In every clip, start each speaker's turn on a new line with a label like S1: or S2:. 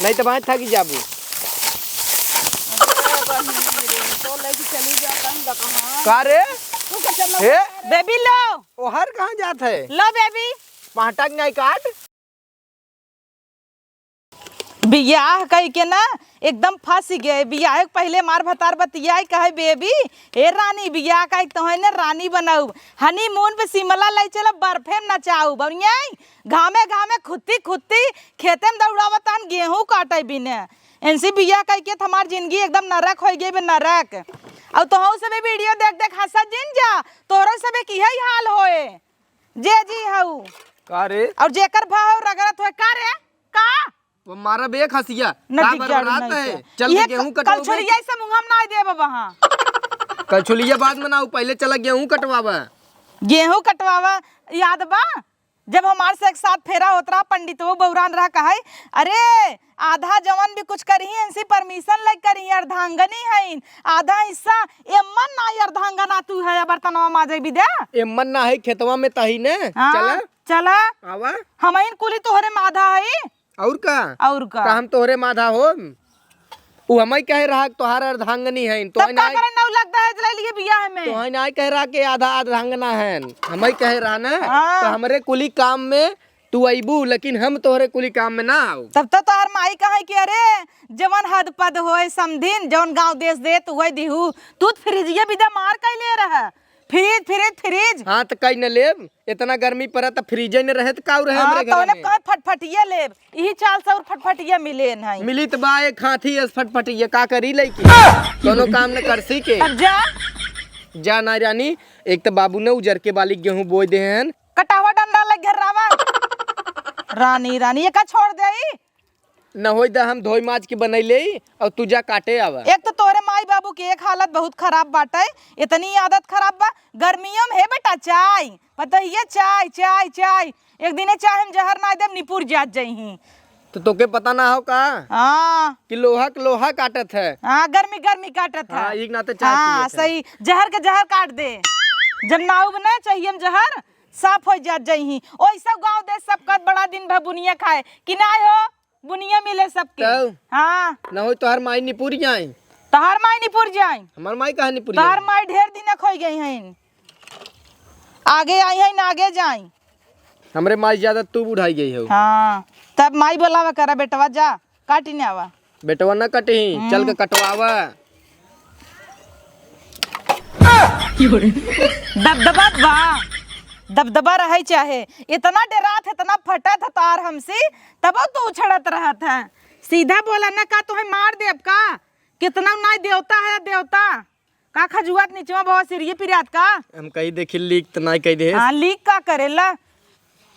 S1: नहीं तो वहाँ थक जाबू। का रे हे
S2: बेबी लो
S1: ओहर कहाँ जात है?
S2: लो बेबी
S1: पहाटक नहीं काट
S2: बियाह कह के ना एकदम फंस गए। बियाह के पहले मार भतार बतिया कहे बेबी हे रानी बियाह का तो है ना रानी बनाऊ हनीमून पे शिमला ले चलो बर्फे में नचाऊ बढ़िया घामे घामे खुत्ती खुत्ती खेते में दौड़ावतन गेहूं काटे बिने इनसे बियाह कह के हमार जिंदगी एकदम नरक हो गई नरक। और तो सब वीडियो देख देख हंसा जिन जा तोरो सब की ही हाल होए जे जी हऊ
S1: का रे
S2: और जेकर भाव रगड़त होए का रे का
S1: वो मारा बे खसिया का
S2: नदी
S1: बरबरात है चल के गेहूं
S2: कल छोरिया से मुंह हम ना देब वहां
S1: कल छोलिया बाद में ना पहले चला गेहूं कटवावा।
S2: गेहूं कटवावा याद बा जब हमारे से एक साथ फेरा होत रहा पंडित वो बौरान रहा कहे अरे आधा जवन भी कुछ करी इनसे परमिशन लग करी अर्धांगनी है आधा हिस्सा एमन ना अर्धांगना तू है बर्तनवा माजे भी दे
S1: एमन ना है खेतवा में तही ने चला
S2: चला
S1: आवा
S2: हम कुली तोहरे माधा है
S1: और का हम तोहरे माधा हो वो हमें कह रहा तोहार अर्धांगनी है तो
S2: तब का करे नौ लगता है चले लिए बियाह में
S1: तो नहीं कह रहा कि आधा अर्धांगना है हमें कह रहा ना तो हमरे कुली काम में तू अबू लेकिन हम तोहरे कुली काम में ना आओ।
S2: तब तो तोहर माई कहे कि अरे जवन हद पद होए समधिन जवन गांव देश दे तू वही दिहू तू फ्रिजिया बिदा मार कई ले रहा फ्रिज फ्रिज फ्रिज
S1: हाँ तो कई न लेब इतना गर्मी पड़ा तो फ्रिज न रहे तो का रहे हमरे घर में
S2: कहे फटफटिया लेब यही चाल से और फटफटिया मिले नहीं
S1: मिली तो बा एक हाथी फटफटिया का करी लईकी दोनों काम न करसी के जा ना रानी एक तो बाबू ने उजर के बाली गेहूं बोई दे हैं
S2: कटावा डंडा लग घेरावा रानी रानी ये का छोड़ दे
S1: न हो हम धोई माज के बनैले और तू जा काटे आवा।
S2: एक तो तोरे माई बाबू की एक हालत बहुत खराब बाटे इतनी आदत खराब बा गर्मियों में है बेटा चाय पता ही चाय चाय चाय एक दिन चाय हम जहर ना दे निपुर जात जही
S1: तो तोके पता ना हो का कि लोहा काटत है
S2: गर्मी गर्मी काटत है
S1: एक नाते चाय
S2: हाँ सही जहर के जहर काट दे जब नाऊ बना चाहिए हम जहर साफ हो जात जही ओई सब गांव देश सब का बड़ा दिन भर बुनिया खाए कि ना हो बुनिया मिले सबके हाँ
S1: न हो तोहर माई निपुर जाए
S2: तोहर माई निपुर जाए
S1: हमार माई कहाँ निपुर
S2: तोहर माई ढेर दिन खोई गई हैं आगे आई है ना आगे जाए
S1: हमरे माई ज्यादा तू बुढ़ाई गई हो।
S2: हाँ तब माई बोलावा करा बेटवा जा काटी ने आवा
S1: बेटवा न कटी चल के कटवावा
S2: दबदबा बा दबदबा रहे चाहे इतना डरात इतना फटत है तार हमसे तब तो उछड़त रहा था सीधा बोला ना का तुम्हें मार दे अब का कितना ना देवता है देवता का खजुआत नीचे बहुत सिरिये पिरात का
S1: हम कहीं देखी लीक तो नहीं कही दे
S2: हाँ लीक का करेला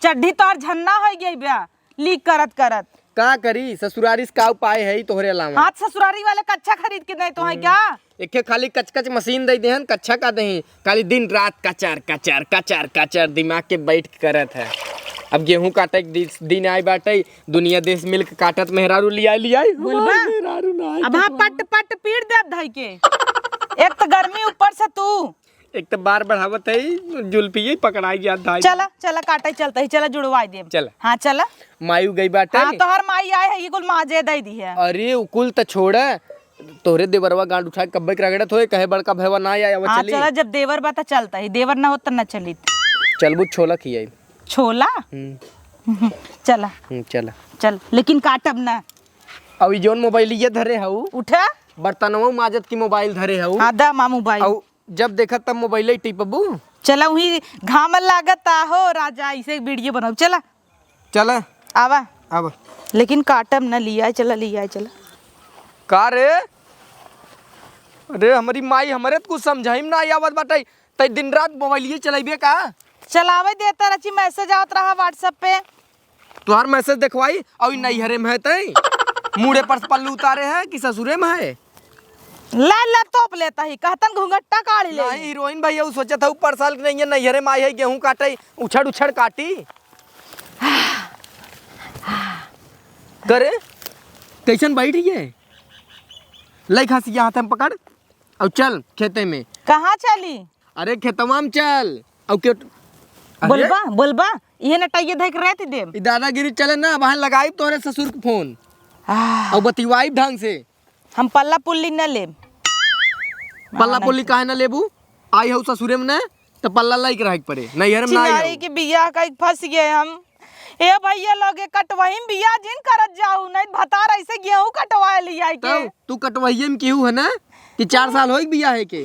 S2: चड्ढी तो झन्ना हो गई ब्या लीक करत करत
S1: का करी ससुरारी का उपाय है तोहरे अलावा
S2: हाथ ससुरारी वाले कच्चा खरीद के नहीं तो है क्या
S1: एक खाली कच मशीन दे देहन कच्चा का दही खाली दिन रात कचार कचार कचार कचार दिमाग के बैठ करत है। अब गेहूं काटे दिन आए बाटे दुनिया देश मिलक काटत मेहरारू लिया
S2: अब हाँ पट पट पीट दे धाई के एक तो गर्मी ऊपर से तू
S1: एक तो बार बढ़ावत है जुल्फी पकड़ाई जात धाई
S2: चला चला काटे चलता ही चला जुड़वाई दे
S1: चला
S2: हाँ चला
S1: मायू गई बाटे
S2: हाँ तो हर माई आए है ये कुल माजे दे दी है
S1: अरे उकुल तो छोड़ तोहरे देवरवा गांड उठा के कब्बे रगड़त होए कहे बड़का भैया ना आया
S2: हाँ चला जब देवर बा चलता ही देवर ना हो तो न चली
S1: चलबू छोला खियाई
S2: छोला चला
S1: चला
S2: चल लेकिन काटब ना
S1: अभी जोन मोबाइल ये धरे हऊ
S2: उठा
S1: बर्तनवा माजत की मोबाइल धरे हऊ
S2: हाँ दा माँ मोबाइल
S1: जब देखा तब मोबाइल टिपबू
S2: चला वही घाम लागत हो राजा इसे वीडियो बनाओ चला
S1: चला
S2: आवा
S1: आवा
S2: लेकिन काटब न लिया चला
S1: का रे अरे हमारी माई हमारे कुछ समझाइम ना आवत बाटे तई दिन रात मोबाइल चलाइबे का
S2: चलावे देता रची मैसेज आवत रहा व्हाट्सएप पे
S1: तुहार मैसेज देखवाई और नैहरे में है तई मुड़े पर पल्लू उतारे है कि ससुरे में है
S2: ला तोप लेता ही कहतन घूंघट्टा काढ़ी ले
S1: नहीं हीरोइन भैया वो सोचा था ऊपर साल नहीं है नैहरे में आई है गेहूं काटे उछड़ काटी करे कैसन बैठ है लई खासी यहाँ हम पकड़ और चल खेते में
S2: कहाँ चली
S1: अरे खेतवा में चल और क्यों
S2: बोलबा ये नटाइए देख रहे थे देव
S1: दादागिरी चले ना वहाँ लगाई तोरे ससुर के फोन और बतिवाई ढंग से।
S2: हम पल्ला पुल्ली न लेब।
S1: पल्ला पुल्ली काहे ना लेबू? आई हो ससुरे में न तो पल्ला लाइक रह पड़े नैहर में ना आई
S2: चिनारी
S1: हो।
S2: के बियाह का फंस गए हम। ए भैया लोगे कटवही बियाह जिन करत जाऊ नहीं भतार ऐसे गेहूं कटवा लिया के।
S1: तब तू कटवाइये में केहू है ना कि 4 साल हो बियाह है के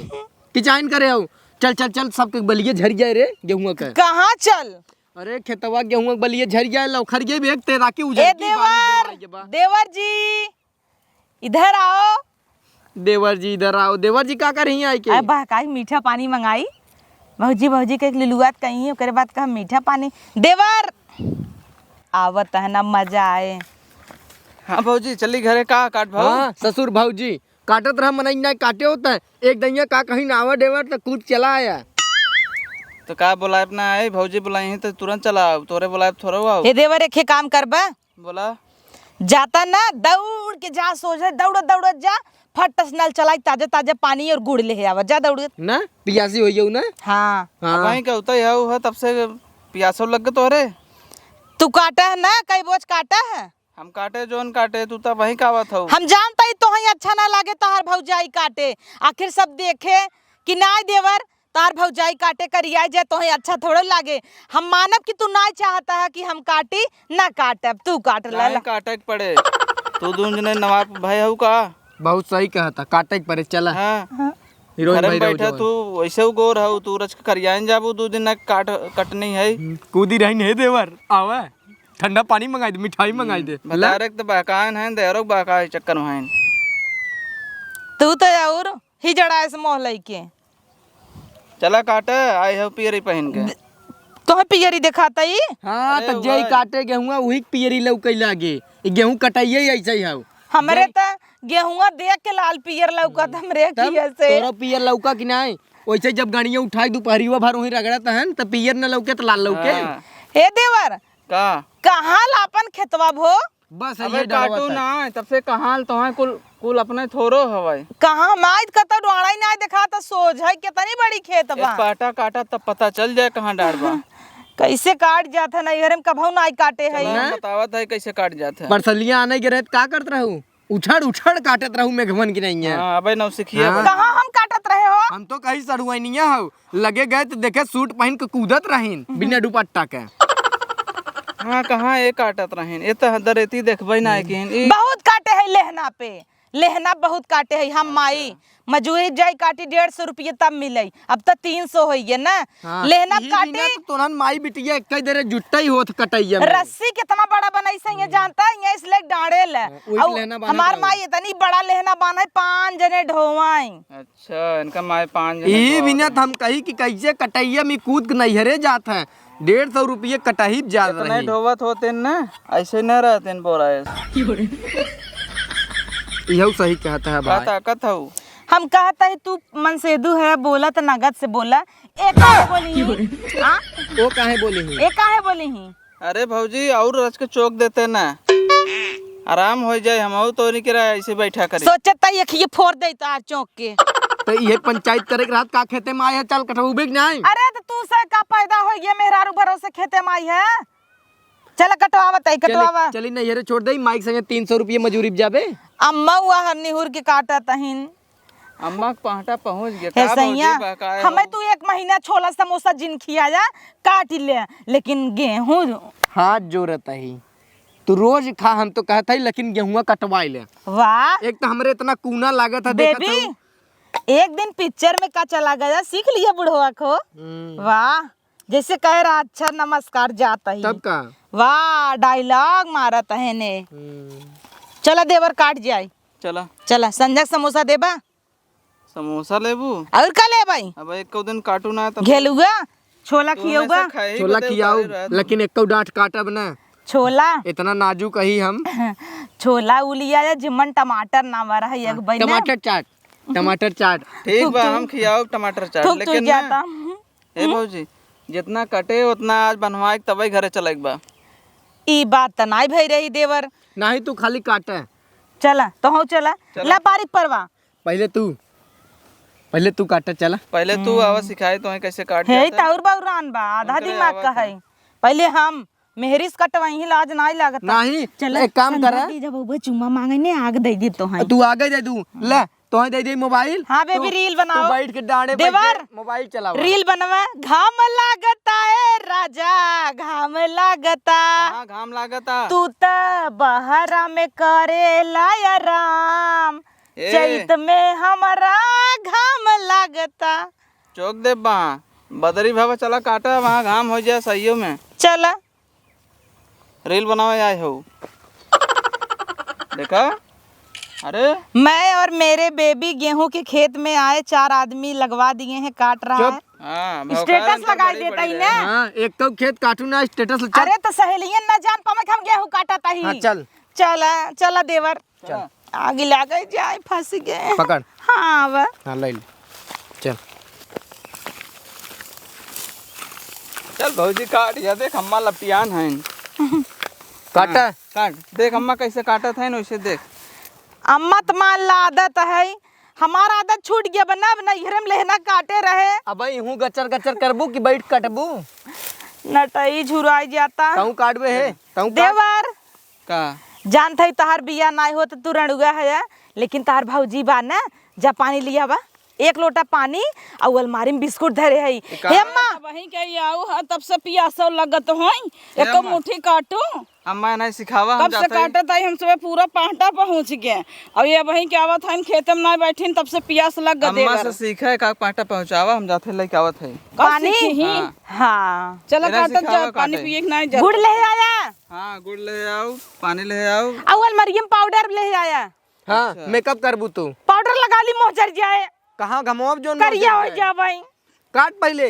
S1: कि चाइन करे हो। चल चल चल सबके बलिए झड़ जाए रे गेहूं का।
S2: कहाँ चल?
S1: अरे खेतवा गेहूं बलिए झड़ जाए लौखर गे बेग तेरा की उजड़
S2: ए
S1: की बारी
S2: देवर, देवर जी इधर आओ।
S1: देवर जी इधर आओ। देवर जी का कर रही आई के?
S2: अरे बा काई मीठा पानी मंगाई। भौजी भौजी के एक लिलुआत कहीं ओकरे बाद कहा मीठा पानी। देवर आवत है ना मजा आए।
S3: हाँ भौजी चली घरे का काट भाव।
S1: हाँ ससुर भाऊजी काटत रहा मनई ना काटे होता है। एक दैया का कहीं नावा देवर तो कूद चला आया।
S3: तो का बुलाए ना आए भौजी बुलाई है तो तुरंत चला आओ। तोरे बुलाए थोड़ा आओ।
S2: ए देवर एक काम करबा
S3: बोला
S2: जाता ना दौड़ के जा सो जाए दौड़त दौड़त जा फट नल चलाई ताजा ताजा पानी और गुड़ ले आवा जा दौड़त
S1: ना पियासी होइयो ना।
S2: हाँ
S3: वहीं का होता है तब से प्यासो लग गए तोरे।
S2: तू काटा है ना कई बोझ काटा है।
S3: हम काटे जोन काटे तू तब वहीं कावत हो।
S2: हम जानता ही तो ही अच्छा ना लागे तोहार भौजाई काटे। आखिर सब देखे कि ना देवर तार भौजाई काटे करिया जाए तो ही अच्छा थोड़ा लागे। हम मानब कि तू ना चाहता है कि हम काटी ना काटब तू काट ला
S3: नहीं काटे के पड़े। तू दून जने नवाब भाई हो का।
S1: बहुत सही कहा था काटे के परे चला।
S3: हाँ
S1: हीरोइन
S3: घर
S1: भाई
S3: में
S1: रहो
S3: बैठा तू वैसे गोर हो तू रच के करियान जाबू 2 दिन ना कटनी है।
S1: कूदी रही नहीं देवर आवा ठंडा पानी मंगाई दे मिठाई मंगाई दे।
S3: डायरेक्ट तो बाकान है देरो बाका चक्कर में
S2: तू तो और ही जड़ा से मोह लई के
S3: चला काटे आए हो पियरी पहन के।
S2: तोहे पियरी दिखाता ही।
S1: हाँ
S3: अरे
S1: तो जय
S3: वाह।
S1: काटे गेहूं वही पियरी लौकै लागे। गेहूं कटाइए ऐसे ही हो।
S2: हमरे त गेहुआ देख के लाल पियर लौकत हमरे किया से।
S1: तोरा पियर लौका कि नहीं? वैसे जब गाड़ियां उठाई दोपहरिया भर वहीं रगड़त है तो पियर न लौके तो लाल लौके।
S3: हाँ।
S2: हे देवर
S3: का
S2: कहाँ लापन खेतवा भो?
S1: बस
S3: अबे
S1: ये
S3: काटू ना तब से कहाँ तो है कुल अपने थोरो हवाई।
S2: कहाँ माइत कतो डोड़ा ही ना देखा तो सोझ है कितनी बड़ी खेत
S3: एक
S2: बा।
S3: पाटा काटा तब पता चल जाए कहाँ डार बा।
S2: कैसे काट जाता नैहर में कभू ना काटे है।
S3: चला बतावत है कैसे काट जाता है।
S1: बरसलियां आने के रहत का करत रहू? उछड़ उछड़ काटत रहू मेघवन की नहीं है।
S3: हाँ अबे नौसिखिया
S1: हाँ।
S2: कहाँ हम काटत रहे हो?
S1: हम तो कहीं सरुआइनिया हो लगे गए तो देखे सूट पहन के कूदत रहीन बिना दुपट्टा के।
S3: हाँ कहाँ एक काटत रहें ये तो दरेती देखबे ना है कि
S2: बहुत काटे है लेहना पे। लेहना बहुत काटे है। हम माई मजूरी जाई काटी 150 रुपये तब मिले। अब तो 300 हो गए ना।
S1: हाँ,
S2: लेहना
S1: ई
S2: काटी
S1: बिना तो तोरन माई बिटिया कई देरे जुट्टा ही होत कटैया में।
S2: रस्सी कितना बड़ा बनाई से ये जानता है ये इसलिए डांडे ले।
S1: वही लेहना बांधत
S2: हमार
S1: रहो।
S2: माई इतनी बड़ा लेहना बांधे 5 जने ढोवाई।
S3: अच्छा इनका माए 5 जने
S1: ई
S3: को
S1: बिना तो हम कही कि कैसे कटैया में कूद के नैहरे जात है 150 रुपये कटही जा
S3: नहीं
S1: रही।
S3: ढोवत होते ना ऐसे न रहते बोरा
S1: यही सही कहता है
S3: का
S1: भाई।
S3: ताकत हो।
S2: हम कहता है तू मनसेदू है बोला तो नगद से बोला। एक काहे बोली ही? हाँ?
S1: वो काहे बोले ही?
S2: एक काहे बोली ही?
S3: अरे भौजी और रच के चौक देते ना आराम हो जाए हम तो नहीं करा ऐसे बैठा करी।
S2: सोचता है ये फोड़ दे तार चौक के।
S1: तो ये पंचायत करे के रात का खेते में आया चल कटबे नहीं।
S2: अरे तो तू से का पैदा हो गया मेहरारू भरोसे खेते में आई है। चल कटवावा तई कटवावा।
S1: चली नैहरे छोड़ दे माइक संगे 300 रुपये मजूरी जाबे।
S2: अम्मा हुआ हर निहुर के काटा तहिन।
S3: अम्मा के पाटा पहुंच गया
S2: हे
S3: का
S2: सैया
S3: भौजी बकाए हो?
S2: हमें तू 1 महीना छोला समोसा जिन खियाया काट ले लेकिन गेहूं
S1: हाथ जोड़त ही तू रोज खा हम तो कहता ही लेकिन गेहुआ कटवाई ले।
S2: वाह
S1: एक तो हमरे इतना कूना लागत है
S2: बेबी एक दिन पिक्चर में का चला गया सीख लिया बुढ़वा को। वाह जैसे कह रहा अच्छा नमस्कार जाता ही
S1: तब का
S2: वाह डायलॉग मारत है ने। चला देवर काट जाए।
S3: चला
S2: चला संजय समोसा देबा
S3: समोसा लेबू
S2: और का ले भाई
S3: अब एक दिन काटू ना तब
S2: घेलुआ छोला खियौगा
S1: छोला खियाओ लेकिन एक डांट काटब ना।
S2: छोला
S1: इतना नाजुक ही हम।
S2: छोला उलिया या जिमन टमाटर ना मारा है एक बना
S1: टमाटर चाट टमाटर चाट।
S3: ठीक बा हम खियाओ टमाटर चाट
S2: थूक
S3: लेकिन
S2: जाता
S3: ना ए भौजी जितना कटे उतना आज बनवाए के तबे घरे चले बा।
S2: ई बात त नाई भई रही देवर।
S1: नहीं तू खाली काटे।
S2: चला तो हो चला ला बारीक परवा
S1: पहले तू काटे चला।
S3: पहले तू आवा सिखाए तो कैसे काट
S2: हे
S3: जाता है।
S2: ताउर बाउरान बा आधा
S3: उनकरे
S2: दिमाग का
S3: आवा
S2: है। पहले हम मेहरिस कटवाई लाज नहीं लागत
S1: नहीं एक काम कर
S2: जब वो चुम्मा मांगे ने आग दे दी तो है
S1: तू आगे दे दू ले तो दे दे मोबाइल।
S2: हाँ बेबी रील बनाओ।
S1: तू बैठ के डांडे
S2: देवर
S1: मोबाइल चलाओ।
S2: रील बनवा। घाम लागता है राजा घाम लागता
S3: हाँ घाम लागता।
S2: तू त बहरा में करे लाया राम चैत में हमारा घाम लागता।
S3: चौक दे वहाँ बदरी भावा चला काटा वहाँ घाम हो जाए सहियों में।
S2: चला
S3: रील बनावे आए हो देखा। अरे
S2: मैं और मेरे बेबी गेहूं के खेत में आए 4 आदमी लगवा दिए हैं काट रहा है।
S3: हाँ
S2: स्टेटस लगाई देता ही ना।
S1: हाँ एक तो खेत काटू ना स्टेटस चल।
S2: अरे तो सहेलियन ना जान पावे हम गेहूं काटा ही।
S1: हाँ चल
S2: चला चला देवर
S1: चल
S2: आगे लगे जाए फंस गए।
S1: पकड़।
S2: हाँ वह
S1: हाँ ले चल
S3: चल भौजी काट या देख अम्मा लपटियान है।
S1: काटा
S3: काट देख अम्मा कैसे काटत है वैसे देख।
S2: अम्मा तुम्हारी आदत है हमारा आदत छूट गया बना बना इहरम लेना काटे रहे।
S1: अब हूँ गचर गचर करबू कि बैठ कटबू
S2: नटई झुराई जाता
S1: कहूँ काटबे है कहूँ
S2: देवर
S3: का
S2: जान थई तहार बिया नाई हो तो तू रणुआ है लेकिन तहार भौजी बा ना जा पानी लिया बा 1 लोटा पानी और अलमारी में बिस्कुट धरे है। हे अम्मा
S4: वही के आऊ हा तब से पियासो लगत होई एको मुट्ठी काटू
S3: अम्मा नहीं सिखावा हम
S4: कब से
S3: जाते हैं।
S4: काटत आई हम सुबह पूरा पांटा पहुंच गए और ये वही के आवत है खेत में ना बैठीन तब से पियास लग गए।
S3: अम्मा से सीखा है का पाटा पहुंचावा हम जाते लेके आवत है।
S2: पानी
S3: हाँ।
S2: हाँ
S4: चला
S3: तेरा
S4: काटत
S3: सिखावा
S4: जा पानी
S3: काटे।
S4: पिए के नहीं जा।
S2: गुड़ ले आया
S3: हाँ गुड़ ले आओ पानी ले आओ।
S2: और अलमारी में पाउडर ले आया।
S1: हाँ मेकअप करबू तू
S2: पाउडर लगा ली मुँह जर जाए
S1: कहाँ घमोब जो
S2: करिया हो जा भाई।
S1: काट पहले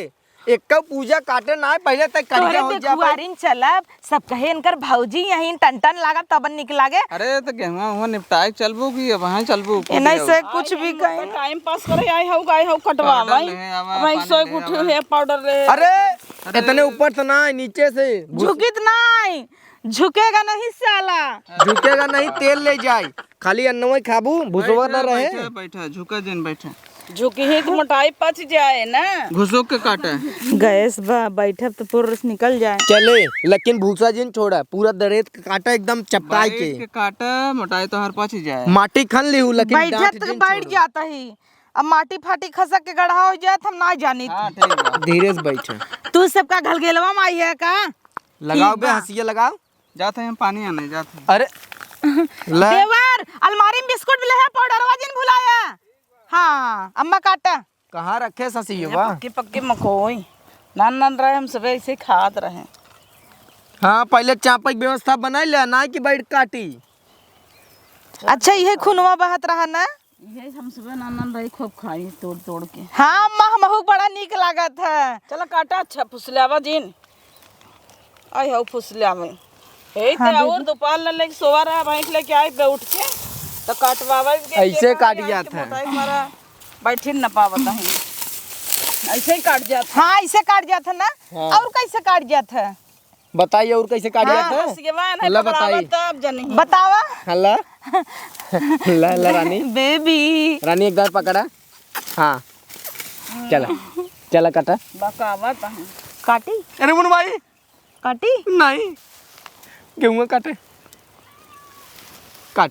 S1: एक का पूजा काटे ना पहले तक करिया हो जा।
S2: कुआरिन चलब सब कहे इनकर भौजी यहीं टन लागा तब निक लागे।
S3: अरे तो गेहूं हुआ निपटाए चलबू की वहाँ चलबू
S2: नहीं से कुछ भी कहीं
S4: टाइम पास करे आई हूँ गाय हूँ कटवा भाई वही सोई उठी है पाउडर ले।
S1: अरे इतने ऊपर से ना नीचे से
S2: झुकित नहीं झुकेगा नहीं साला।
S1: झुकेगा नहीं तेल ले जाए खाली अन्नवा खाबू भुसवा न रहे।
S3: बैठा बैठा झुका जिन बैठा
S4: झुकी ही तो मोटाई पच जाए ना।
S3: घुसोक के काटा
S2: गैस बा बैठब तो पूरा निकल जाए।
S1: चले लेकिन भूसा जिन छोड़ा पूरा दरेत काटा एकदम चपकाई के
S3: काटा मोटाई तो हर पाच ही जाए।
S1: माटी खन ली लेकिन
S2: बैठत तो बैठ जाता ही अब माटी फाटी खसक के गढ़ा हो जाए हम ना जानी।
S3: हाँ ठीक बा।
S1: धीरे से बैठा
S2: तू सबका घलगेलवा में आई है का
S1: लगाओ बे हंसिया लगाओ।
S3: जाते हैं पानी आने जाते हैं।
S1: अरे ले
S2: देवर अलमारी में बिस्कुट भी ले है पाउडरवा जिन भुलाया। हाँ अम्मा काटा
S1: कहाँ रखे ससिया
S4: पक्के पक्के मकोई नान नान रहे हम सब ऐसे खात रहे।
S1: हाँ पहले चापा की व्यवस्था बनाई ले ना कि बैठ काटी।
S2: अच्छा यह खुनवा बहत रहा ना।
S4: ये हम सुबह नान नान रहे खूब खाई तोड़ तोड़ के।
S2: हाँ अम्मा हमहू बड़ा नीक लागत है।
S4: चला काटा अच्छा फुसलावा जिन आई हो फुसलावा ए ते और दोपहर ले लेके सोवा रहा भाई लेके आई पे उठ के तो काटवावा के
S1: ऐसे काट जाता है।
S4: मोटाई हमारा बैठी न पावत है ऐसे ही काट जाता।
S2: हाँ ऐसे काट जाता ना। और कैसे काट जाता है
S1: बताइए और कैसे काट जाता है।
S4: सिगवान है
S1: अल्लाह
S4: पकड़ावा
S1: बताई।
S4: तब जनी
S2: बतावा।
S1: हल्ला ला ला रानी
S2: बेबी
S1: रानी एक बार पकड़ा। हाँ चला चला काटा
S4: बकावत है
S2: काटी
S1: अरे मुन भाई
S2: काटी
S1: नहीं गेहूँ काटे काट।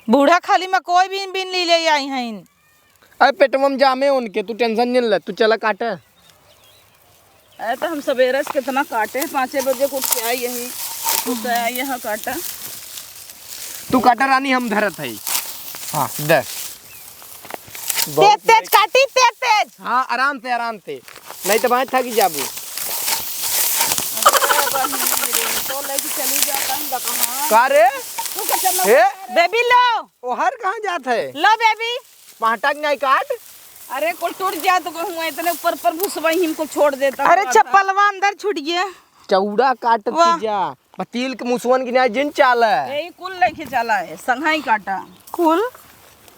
S2: बूढ़ा खाली में कोई भी बिन ली ले आई हैं।
S1: अरे पेटवा में जामे उनके तू टेंशन नहीं ले तू चला काटा।
S4: अरे तो हम सवेरे से कितना काटे 5 बजे को उठ के आई यही कुछ आई यहाँ काटा।
S1: तू काटा रानी हम धरत है। हाँ दे
S2: तेज तेज काटी तेज तेज।
S1: हाँ आराम से नहीं तो बाहर थकी जाबू।
S4: तो लेके चली जाता है कहाँ
S1: का रे
S4: तू क्या चलना।
S1: हे
S2: बेबी लो
S1: ओहर कहाँ जात है
S2: लो बेबी
S1: पाटा नहीं काट।
S4: अरे को टूट जाए तो कहूँ इतने ऊपर पर भुसवाई हमको छोड़ देता।
S2: अरे चप्पलवा अंदर छूट गया।
S1: चौड़ा काट जा पतील के मुसवन की नहीं जिन चाल है।
S4: यही कुल लेके चला है संघाई काटा
S2: कुल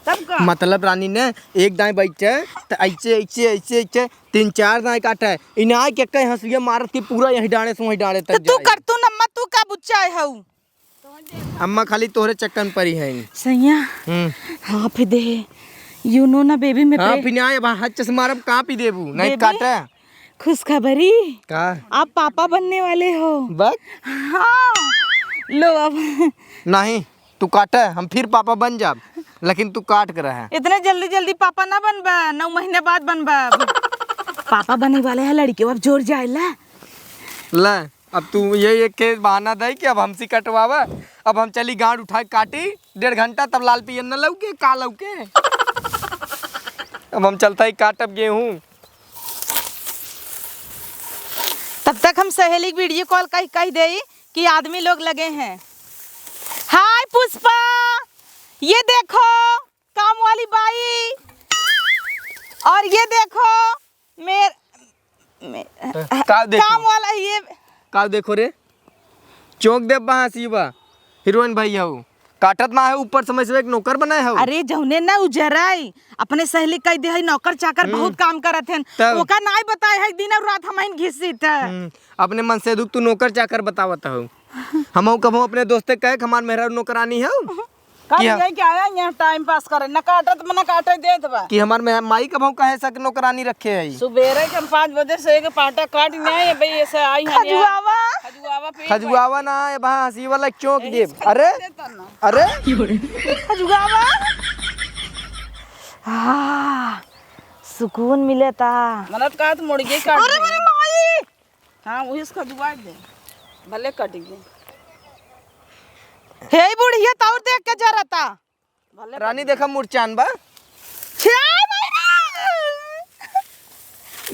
S4: तब का
S1: मतलब रानी ने एक दाएं बैठे तो ऐसे ऐसे ऐसे ऐसे 3-4 दाएं काटा है इनाय के कई हंसिया मारत के पूरा यही डाणे से वही डाणे
S2: तो
S1: तक
S2: तू
S1: जाए।
S2: कर तू नम्मा तू का बुच्चा है हऊ
S1: अम्मा खाली तोहरे चक्कन पर ही है।
S2: सैया हाँ फिर दे यू नो ना बेबी में
S1: हाँ फिर आए हाथ से मारब कहाँ पी देबू नहीं
S2: बेबी?
S1: काटा
S2: खुशखबरी,
S1: का
S2: आप पापा बनने वाले हो।
S1: बस
S2: हाँ लो अब।
S1: नहीं, तू काट, हम फिर पापा बन जाब, लेकिन तू काट कर रहा है।
S2: इतने जल्दी जल्दी पापा ना बनबा, 9 महीने बाद बनबा। पापा बनने वाले हैं लड़कियों, अब जोर जाएला।
S1: ले, अब तू ये एक के बहाना दे कि अब हमसे कटवावा। अब हम चली गांड उठा के काटी 1.5 घंटा, तब लाल पियन न लौके का लौके। अब हम चलता ही काटब गेहूं।
S2: तब तक हम सहेली वीडियो कॉल कह दे कि आदमी लोग लगे हैं। हाय पुष्पा, ये देखो काम वाली बाई, और ये देखो
S1: का देखो?
S2: काम वाला ये
S1: का देखो रे, चौक दे बहा सीबा हीरोइन भैया हो काटत ना है, ऊपर समझ से एक नौकर बनाए हो।
S2: अरे जौने ना उजराई अपने सहेली कह दे है नौकर चाकर बहुत काम करत हैं,
S1: तब?
S2: ओका नाई बताए है दिन और रात हम घिसी था।
S1: अपने मन से दुख तू नौकर चाकर बतावत हो। हम कभो अपने दोस्ते कहे कि हमार मेहरा नौकरानी हो
S4: कल यही क्या आया यहाँ टाइम पास करे, न काटत न काटे देत बा।
S1: कि हमार माई कभो कहे सक नौकरानी रखे है।
S4: सुबेरे के हम 5 बजे से एक पाटा काट नहीं भाई, ऐसे आई हैं
S2: खजुआवा
S4: खजुआवा पे
S1: खजुआवा ना है बहा हंसी वाला चौक दे। अरे अरे
S2: खजुआवा, हाँ सुकून मिले था।
S4: मनत का तो मुर्गी काट
S2: अरे मेरे माई,
S4: हाँ वही से खजुआ दे भले कट गए।
S2: हे बुढ़िया तौर देख के जरा था।
S4: भले
S1: रानी देखा मुरचान बा,
S2: 6 महीना।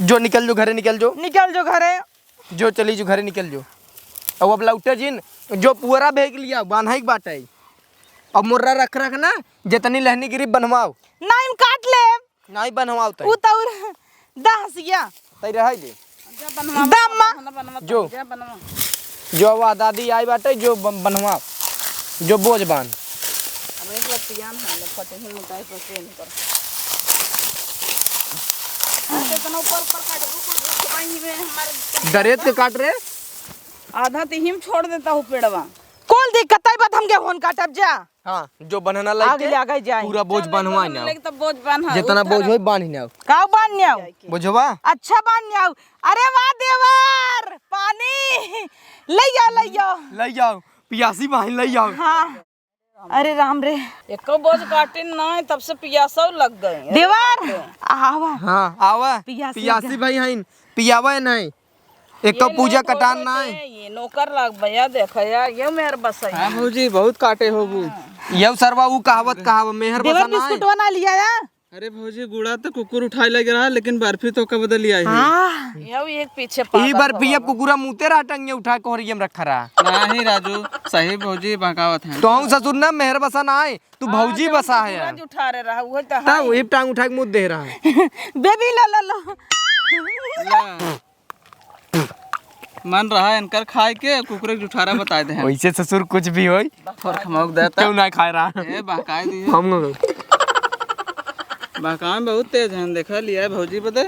S1: जो निकल जो घरे निकल जो,
S2: निकल जो घरे।
S1: जो चली जो घरे निकल जो। अब लौटे जिन जो पुअरा भेग लिया बान्हा बाटे। अब मुर्रा रख रख ना जितनी लहनी गिरी बनवाओ,
S2: नाइम काट ले
S1: नहीं बनवाओ
S2: उ तौर दहसिया
S1: तई रह दे।
S4: जा बनवा
S2: दम्मा
S4: बनवा
S1: जो
S4: जा बनवा।
S1: जो अब दादी आई बाटे जो बनवाओ, जो बोझ बांध।
S4: अब एक लग पियान है लग फटे ही मुताई पर से नहीं कर। ऐसे तो ऊपर ऊपर काट को पानी में हमारे
S1: दरेत के काट रहे।
S4: आधा तो हिम छोड़ देता हूँ पेड़वा।
S2: कोल दिक्कत है बात हम गेहूं काटब जा।
S1: हाँ, जो बनना
S2: आगे आगे जाए
S1: पूरा बोझ बनवाई ना,
S4: लेके तब बोझ बांधा
S1: जितना बोझ हो बांध ना
S2: का बान्याओ,
S1: बुझवा।
S2: अच्छा बान्याओ। अरे वाह देवर, पानी ले जाओ।
S1: ले जाओ, पियासी बहन ले जाओ।
S2: हाँ अरे राम रे
S4: एको बोझ काटे ना तब से पियासा लग गए।
S2: देवर आवा।
S1: हाँ आवा, पियासी भाई हईन पियावा नहीं, एक तो पूजा कटान ना है।
S4: ये नौकर लग भैया देखा यार, ये मेहर बस है।
S3: हाँ भौजी बहुत काटे हो बू।
S1: यव सरवा ऊ कहावत कहाव मेहर
S2: देवर
S1: बसा ना है।
S2: बिस्कुट बना लिया या?
S3: अरे भौजी गुड़ा तो कुकुर उठाए लग रहा, लेकिन बर्फी तो का बदल आई है।
S2: हाँ
S4: ये एक पीछे
S1: ई बार पिया कुकुरा मुते रहा टंगे उठा कोहरियम रखा रहा।
S3: नहीं राजू सही भौजी बहकावत है।
S1: तो हम ससुर ना मेहर बसा ना है, तू भौजी बसा है यार।
S4: उठा रहा वो तो
S1: ता वही टांग उठा के मुंह दे रहा है।
S2: बेबी लो
S3: मन रहा है इनकर खाए के कुकुर के जुठारा बता दे हैं।
S1: वैसे ससुर कुछ भी होई
S3: थोड़ा खमक देता
S1: क्यों ना खा रहा
S3: है बहकाए दी है।
S1: हम
S3: बहकावे में बहुत तेज है, देखा लिया है भौजी बता।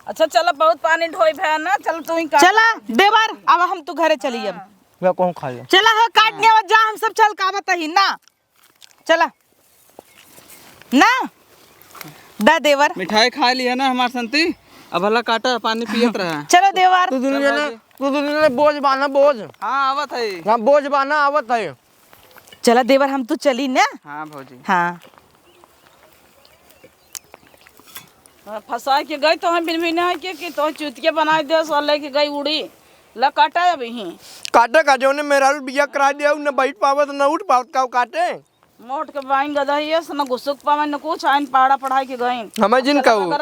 S4: अच्छा चलो बहुत पानी ढोई भैया ना, चल तू ही काट।
S2: चला देवर अब हम तू घरे चली अब।
S1: मैं कहूं खा ले।
S2: चला है काटने आवा जा, हम सब चल का बताही ना। चला ना दा देवर,
S3: मिठाई खा ली है ना हमार संती, अब हला काटा पानी पियत रहा।
S2: चलो देवर।
S1: तू दुनिया ने बोझ बांधा बोझ।
S3: हाँ आवत है।
S1: हां बोझ बांधा आवत है।
S2: चला देवर हम तू चली ना।
S3: हाँ भौजी
S2: हाँ
S4: फंसा के गई तो हम बिन है कि तो चुतिया बना दे सो लेके गई उड़ी ला काटा अभी ही
S1: काटे का जो ने मेरा बिया करा दिया न बैठ पावत न उठ पावत का काटे।
S4: मोट के बाइन गदहिए से न घुसुक पावे न कुछ आइन पहाड़ा पढ़ाई के गई।
S1: हमें जिन कहू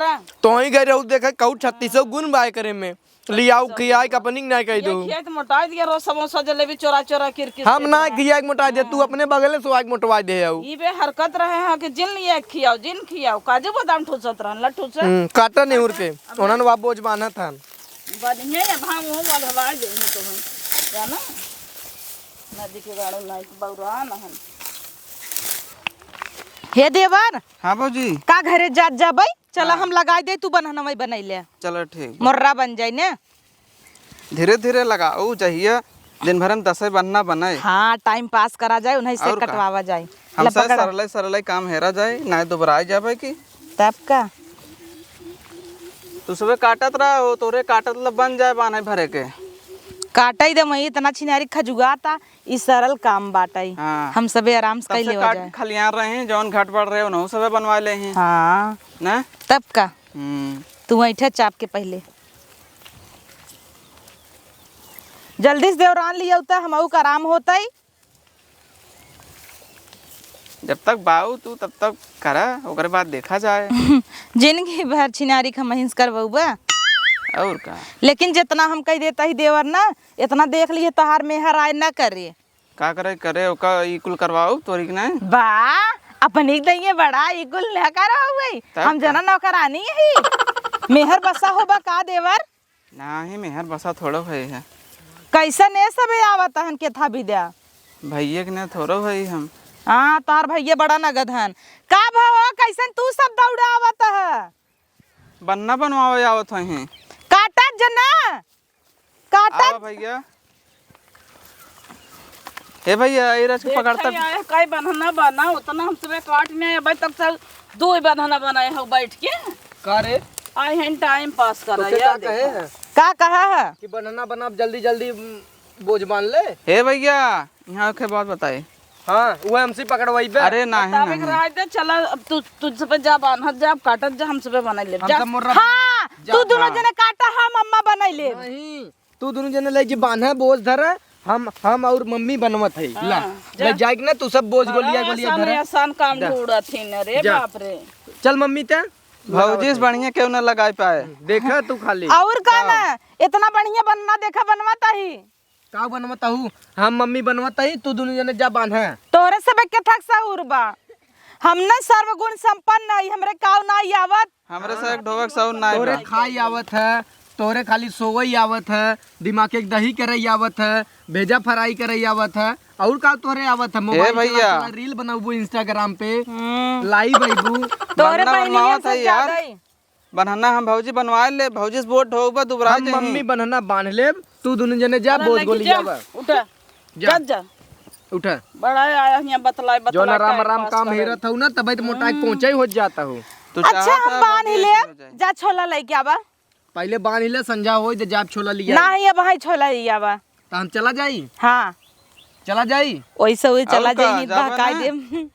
S1: तो ही गए रहू देखे कहू 3600 गुण बाय करे में लियाऊ खियाई का पनिंग नहीं कह दो।
S4: खेत मोटाई दिया रोज समोसा जलेबी चोरा चोरा किरकिर
S1: हम ना खियाई मोटा दे, तू अपने बगले से आग मोटवा दे आऊ।
S4: ई बे हरकत रहे हैं कि जिन लिए खियाओ जिन खियाओ काजू बादाम ठुसत रहन लठुसे
S1: काटा नहीं उड़ के उन्होंने वा बोझ बांधा था।
S4: बढ़िया है भाव वो वाला हवा दे तो हम जाना नदी के गाड़ो नाइक बौरा न हम।
S2: हे देवर
S3: हाँ भौजी
S2: का घरे जात जा भाई, चला हम लगाई दे, तू बनना वही बनाई ले,
S3: चलो ठीक।
S2: मुर्रा बन जाए ने।
S3: धीरे धीरे लगाओ चाहिए, दिन भर में 10 बनना बनाए।
S2: हाँ टाइम पास करा जाए, उन्हें से
S3: और का?
S2: कटवावा जाए।
S3: हमसे सरल सरल काम हेरा जाए ना दोबारा जाए की।
S2: तब का
S3: तू सुबह काटत रहो तोरे काटत ला बन जाए बाने भरे के।
S2: काटा ही दे मई इतना छिनारी खजुगाता ई सरल काम बाटाई।
S3: हाँ।
S2: हम सबे आराम से
S3: तब
S2: कई
S3: से
S2: ले
S3: काट
S2: जाए।
S3: खलियान रहे हैं जौन घाट बढ़ रहे हो सबे बनवा ले हैं
S2: हाँ
S3: ना।
S2: तब का
S3: हम्म।
S2: तू ऐठा चाप के पहले जल्दी से देवरान लिया होता हमऊ का आराम होता ही।
S3: जब तक बाऊ तू तब तक करा ओकरे बाद देखा जाए।
S2: जिंदगी भर छिनारी का महिंस कर बउबा।
S3: और का
S2: लेकिन जितना हम कह देता ही देवर ना इतना देख लिए तहार में हराय ना करे।
S3: का करे करे ओका ई कुल करवाओ तोरी के नहीं।
S2: बा अपन एक दइए बड़ा इकुल न करा हुई
S3: तब
S2: हम जना नौकरानी है मेहर बसा होबा का देवर।
S3: ना ही मेहर बसा थोड़ो भई है।
S2: कैसा ने सबे आवत हन के था विद्या
S3: भैया के ने थोड़ो भई हम।
S2: हाँ तार भैया बड़ा नगद हन का भाव कैसन तू सब दौड़ा आवत है।
S3: बनना बनवावे आवत हैं
S2: काटा जना काटा
S3: आवा भैया। हे भैया ये रच के पकड़ता
S4: आए कई बन्हना बना उतना हम सुबह काट नहीं अभी तक सब दो ही बन्हना बनाए हो बैठ के।
S1: का रे
S4: आए हैं टाइम पास कर
S1: तोके का कहे है
S2: का कहा है
S1: कि बनना बना जल्दी जल्दी बोझ बांध ले।
S3: हे भैया यहाँ के बात बताए।
S1: हाँ वो हमसे पकड़वाई बे।
S3: अरे नहीं
S4: तब
S3: नहीं
S4: राज दे चला अब तू तुझ पे जा बांधत जा काटत जा हम सुबह बना ले
S1: हम
S4: जा।
S1: सब मोर्रा
S2: हाँ तू दोनों जने काटा हम अम्मा बनाई ले।
S1: नहीं तू दोनों जने ले जे बांधा बोझ धर हम और मम्मी बनवत है ला ले जाएग ना तू सब बोझ गोलिया गोलिया
S4: आसान
S1: धर।
S4: आसान काम ढूंढत थी न रे
S1: जा।
S4: बाप रे।
S1: चल मम्मी ते
S3: भौजी से बढ़िया क्यों न लगा पाए।
S1: देखा तू खाली
S2: और का ना इतना बढ़िया बनना देखा बनवाता ही
S1: का बनवता हूँ हम मम्मी बनवता ही तू दोनों जने जा बांधा।
S2: तोरे सब के थक सहूर बा हम न सर्वगुण संपन्न है हमरे काव ना आवत।
S3: हमरे से एक ढोवक सौ ना
S1: तोरे खाई आवत है तोरे खाली सोवई आवत है दिमाग एक दही करई आवत है भेजा फ्राई करई आवत है और का तोरे आवत है मोबाइल
S3: भैया।
S1: चला रील बनाबू इंस्टाग्राम पे लाइव आईबू।
S2: तोरे
S3: बनना
S2: बहनिया
S3: बनवावत है
S2: से
S3: यार।
S2: ज्यादा ही।
S3: बनना हम भौजी बनवा ले भौजी से बोट ढोबा दुबरा
S1: हम मम्मी बनना बांध ले तू दोनों जने जा बोझ गोली जावा।
S4: उठा
S1: जा।
S4: जा
S1: उठा
S4: बड़ा आया यहाँ बतलाए
S1: जो
S4: बतलाए
S1: आराम
S4: टाइम
S1: आराम
S4: पास
S1: काम
S4: करे।
S1: हेरत हूँ ना तब मोटा पहुंचा ही हो जाता हूँ।
S3: तू
S2: अच्छा
S3: चाहत
S2: हम
S3: है
S2: बांध ही
S3: भौजी
S2: ले
S3: ऐसे हो जाए।
S2: जा छोला लेके आवा।
S1: पहले बांध ले संजा हो जाप छोला लिया
S2: ना ही अब हाई छोला ही आवा।
S1: तो हम चला जाई
S2: हाँ
S1: चला जाई।
S2: वैसे वही चला
S3: और का,
S2: जाई
S3: जाबा
S2: बहकाई
S3: ना?
S2: दे।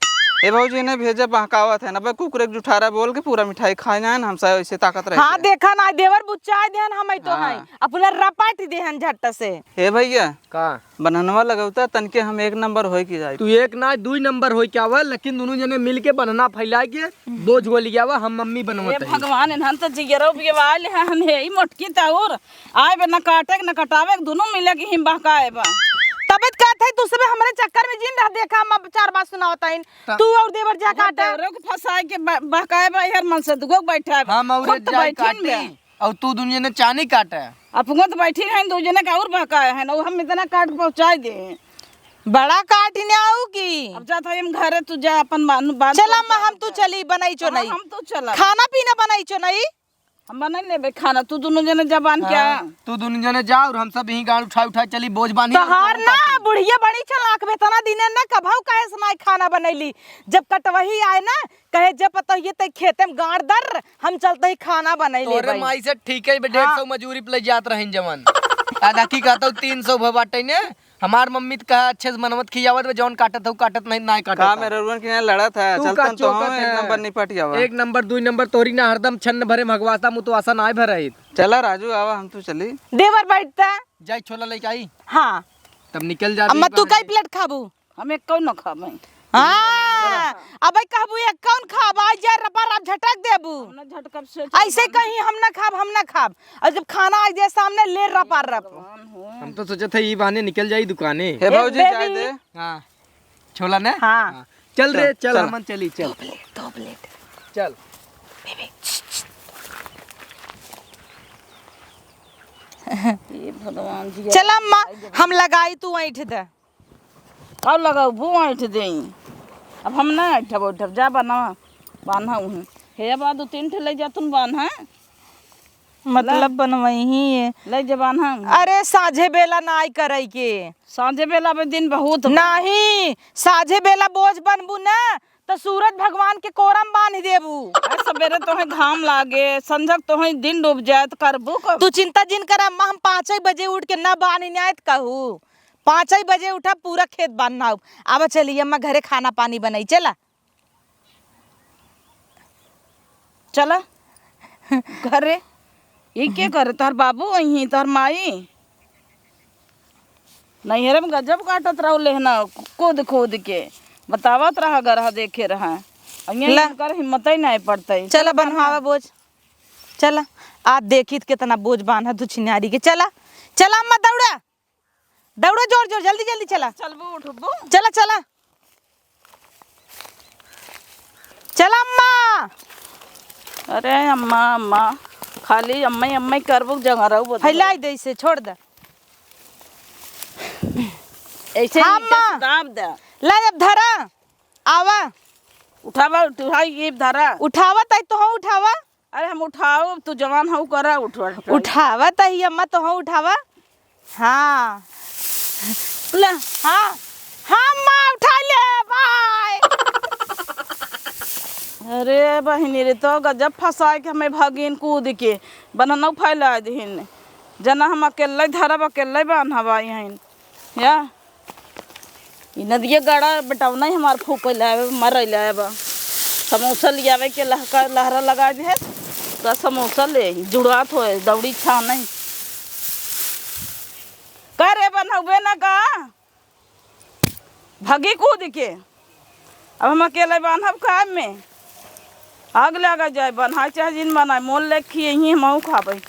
S3: ए भौजी ने भेजा बहकावत है ना भाई कुकुर जुठारा बोल के पूरा मिठाई खाए ना हम सब ऐसे ताकत रहे।
S2: हाँ देखा ना देवर बुच्चा देहन हम तो
S3: हाँ।
S2: है अपना रपाट देहन झट से।
S3: हे भैया
S1: का
S3: बननवा लगौता तनके हम एक नंबर होई की जाए।
S1: तू एक ना दुई नंबर हो क्या हुआ लेकिन दोनों जने मिल के बनना फैला के बोझ गोली जावा हम मम्मी
S4: ये
S1: बनवत है।
S4: भगवान इन्हन तो जिगरो बिवाल हन है ई मोटकी ताउर आए बे न काटे न कटावे दोनों मिले के हिम बहकाए बा।
S2: तबियत का थे तू सबे हमारे चक्कर में जिन रह देखा हम चार बात सुनावता इन तू और देवर जा काटा।
S4: देवरों को फंसाए के बहकाए बा हर मन से दुगो बैठा है
S1: हम और
S4: खुद तो
S1: जाए
S4: बैठे न
S1: काटी और तू दुनिया ने चानी काटा।
S4: अपनो तो बैठी हैं दो जने का और बहकाए हैं और हम इतना काट के पहुंचाए दे।
S2: बड़ा काट ने आऊ की
S4: अब जाता हम घरे तू जा अपन बांध
S2: चला अम्मा हम तू चली बनाई चो नहीं
S4: हम तो चला
S2: खाना पीना बनाई चो नहीं।
S4: हम बना लेबे खाना तू दोनों जने जबान क्या
S1: तू दोनों जने जा और हम सब यही गाड़ उठा चली बोझ बांधी।
S2: तहार ना बुढ़िया बड़ी चलाक बेतना दिने ना कभाऊ काहे समय खाना बनैली जब कटवही आए ना कहे जब पता ये ते खेते में गाड़ दर हम चलते ही खाना बनैले
S1: तोरे
S2: भाई।
S1: माई से ठीक है 150 मजूरी पे जात रहे जवन आधा की कहता हूँ 300 भबाटे ने हमार मम्मी तो कहा अच्छे से मनमत खियावत जौन काटत हूँ काटत नहीं ना काटत।
S3: का मेरे रुवन के लड़ा था
S1: तू
S3: चलता
S1: का
S3: तो
S1: चौकत
S3: हम
S1: है।
S3: एक नंबर निपट जावा।
S1: एक नंबर दुई नंबर तोरी ना हरदम छन्न भरे भगवाता मुँह तो आसा ना भरे।
S3: चला राजू आवा हम तो चली।
S2: देवर बैठता
S1: जाई छोला लेके आई
S2: हाँ
S1: तब निकल जा।
S2: अम्मा तू कई प्लेट खाबू।
S4: हम एक कौन न खाबे
S2: हाँ अब कहबू एक कौन खाब आज जा रपा रप झटक देबू
S4: ना झटकब से
S2: ऐसे कहीं हम ना खाब और जब खाना आ जाए सामने ले रपा रप।
S1: हम तो सोचे थे ये बहाने निकल जाई दुकाने।
S3: हे भौजी
S2: बेबी।
S3: चाय दे।
S1: हाँ छोला ने
S2: हाँ
S1: चल रे चल
S3: चल।
S1: हमन चली चल
S2: दो प्लेट
S1: चल।
S4: ये भगवान जी
S2: चल अम्मा हम लगाई तू ऐठ दे।
S4: अब लगाओ वो ऐठ दे अब हम ना ऐठब उठब जा बना बांधा हूँ हे बा 2-3 ठे ले जा तुम बांधा
S2: मतलब बनवही है।
S4: ले जा बांधा
S2: अरे साझे बेला नाई करई के
S4: सांझे बेला में दिन बहुत
S2: नहीं साझे बेला बोझ बनबू ना तो सूरज भगवान के कोरम बांध देबू।
S4: अरे सवेरे तोहे घाम लागे, संझक तोहे दिन डूब जाए तो करबू कब?
S2: तू चिंता जिन करा, अम्मा हम 5 बजे उठ के ना बांध न्यायत कहू। 5 बजे उठा पूरा खेत बांधना। अब चलिए अम्मा घरे खाना पानी बनाई। चला
S4: चला घरे। ये क्या करे तोहर बाबू वही तोहर माई? नैहरे में गजब काटत रहो लेहना कूद कूद के, बतावत रहा गरहा देखे रहा। कर हिम्मत ही नहीं पड़ते।
S2: चला बनवावा बोझ। चला आज देखी कितना बोझ बांधा तू छिनारी के। चला चला अम्मा दौड़ा दौड़ा, जोर जोर, जल्दी जल्दी चला।
S4: चलबू उठबू?
S2: चला चला चला अम्मा।
S4: अरे अम्मा अम्मा खाली अम्मा अम्मा करबू जगह रहू
S2: फैलाई दे इसे, छोड़ दे
S4: ऐसे
S2: हाँ, अम्मा।
S4: दाब दे।
S2: ला जब धरा आवा
S4: उठावा उठाई ये धरा।
S2: उठावा तई तो हो उठावा।
S4: अरे हम उठाओ, तू जवान हो करा उठवा
S2: उठावा तई अम्मा तो हो उठावा। हाँ
S4: ले।
S2: हाँ हाँ अम्मा उठा ले बाय।
S4: अरे बहिनी रे तो गजब फंसाए के हमें भागिन कूद के बना न फैला दीन जना हम अकेले धरब अकेले बान्हबा यहीं या ई नदिया गाड़ा बेटावना हमार फूक लाए मर लाए समोसा लियावे के लहरा लगा दे तो समोसा ले जुड़ात हो दौड़ी छा नहीं करे बनबे ना का भगी कूद के। अब हम अकेले बान्हब काम में आग लगा जाए। बना चाहे जिन बनाए मोल ले खिए ही हम खाबे।